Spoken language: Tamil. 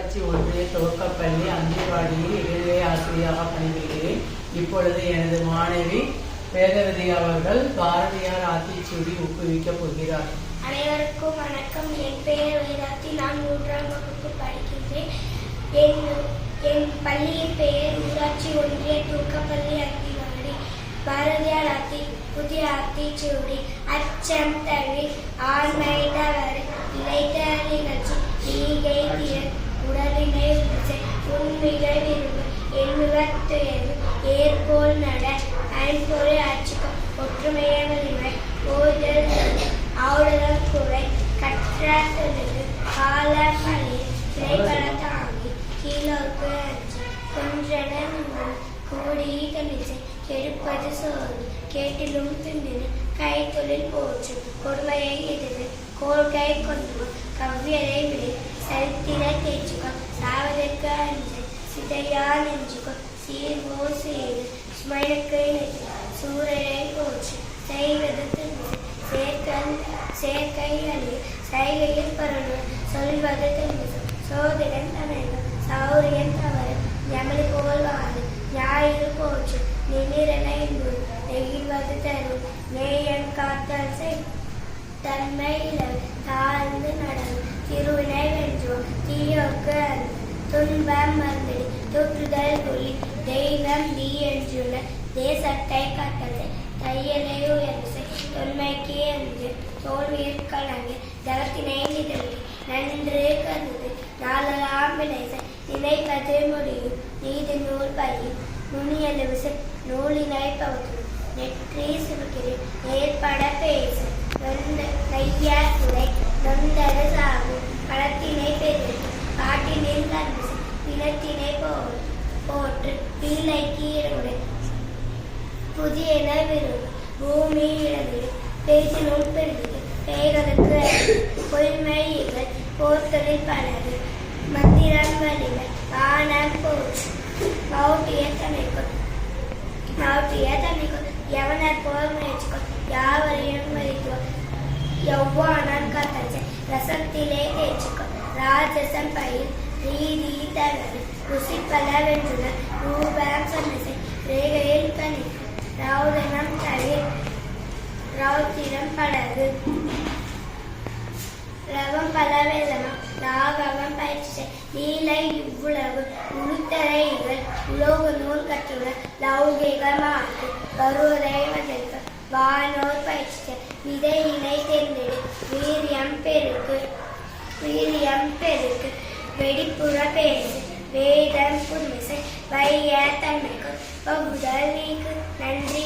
ஊராட்சி ஒன்றிய துவக்கப்பள்ளி அந்திவாடியில் இடைநிலை ஆசிரியராக பணிபுரிகிறேன். இப்பொழுது எனது மாணவி வேதவதி அவர்கள் பாரதியார் ஆத்திச்சூடி ஊக்குவிக்கப் போகிறார். அனைவருக்கும் வணக்கம். என் பெயர் வேதாத்தி. நான் 3ஆம் வகுப்பு படிக்கின்றேன். என் பள்ளியின் பெயர் ஊராட்சி ஒன்றிய துவக்கப்பள்ளி அந்திவாடி. பாரதியார் புதிய ஆத்திச்சூடி. அச்சம் தவிர ஆண்மை தவறு இளைத்தல் நிகழ்ச்சி ஈகை திறன் உடலினை உண்மைகள் விரும்பு எண்ணுவத்துயர்வு ஏற்போல் நட ஐம்பொருள் அச்சுக்கம் ஒற்றுமைய வலிமை ஓதல் ஆவுடல் குறை கற்ற தொழில் கால பழி திரைப்பட தாங்கி கீழோக்கு அஞ்சு கொன்றன கூடி கணிசை கெடுப்பது சோறு கேட்டிலும் திண்டின கைத்தொழில் போற்று கொடுமையை எதிர்த்து கோள்கை கொண்டு கவ்வியரை விடு சரித்திர தேச்சுக்கோ சாவதற்கு அஞ்சு சிதையா நெஞ்சுக்கோ சீர்வோ செய்து சுமைக்கு நெஞ்சு சூரரை போற்று செய்வது திண்டு சேர்க்கை அழி சைகையில் பரவு சொல்வது திண்டு சோதரன் தமிழ் சௌரியன் தவறு யமலி போல் வாது ஞாயிறு போற்று நிமிரனை நெகிழ்வது தரும் நேயன் காத்தல் செய் தன்மையில் தாழ்ந்து நடவு திருவினை வென்றுவோம் தீயோக்கு துன்பம் மறந்தடி தொற்றுதல் கொல்லி தெய்வம் நீ என்றுள்ள தேசத்தை கட்டளை தையலை உயர்வு தொன்மைக்கு என்று தோல்வியில் கலங்கு ஜகத்தினை நிகழ்ச்சி நன்று கருது நாளெல்லாம் விளைச நினைப்பது முடியும் நீதி நூல் பையும் நுனியலுவிசை நூலினை பகுத்து நெற்றி சுருக்கிறேன் ஏற்பட பேச நைய துறை நொந்தர சாகும் பழத்தினை பெருத்து காட்டினில் கண்டு பிணத்தினை போற்று பீலைக்கு இடமுறை புதியன விரும்பு பூமி இழந்தது பேசினும் பெருது பெய்களுக்கு பொய்மைகள் போர்த்தலில் பலது மந்திரம் வலிமை வானம் போற்று மௌட்டிய தன்னைக்கும் எவனர் போர் முயற்சிக்கும் யாவரையும் மதிக்கும் எவ்வானம் கத்தச்ச ரசத்திலே தேய்ச்சிக்கும் ராஜசம் பயில் ரீதி தவறு ருசிப்பல வென்றுன ரூபம் சன்னசை ரேகையில் கணிக்கும் ரௌதனம் தவிர ரௌத்திரம் படகு ரவம் பல வேதனம் ராகவம் பயிற்சி நீலை இவ்வுலகு உளுத்தரைகள் உலோக நூல் கற்றுள்ள லௌகிகமாக்கு வருவதை வதற்கு வானோர் பயிற்சி விதையினை தேர்ந்தெடு வீரியம் பெருக்கு வெடிப்புற பேசு வேதம் புதுமிசை வைய தன்மைக்கு பகுதல் நீக்கு நன்றி.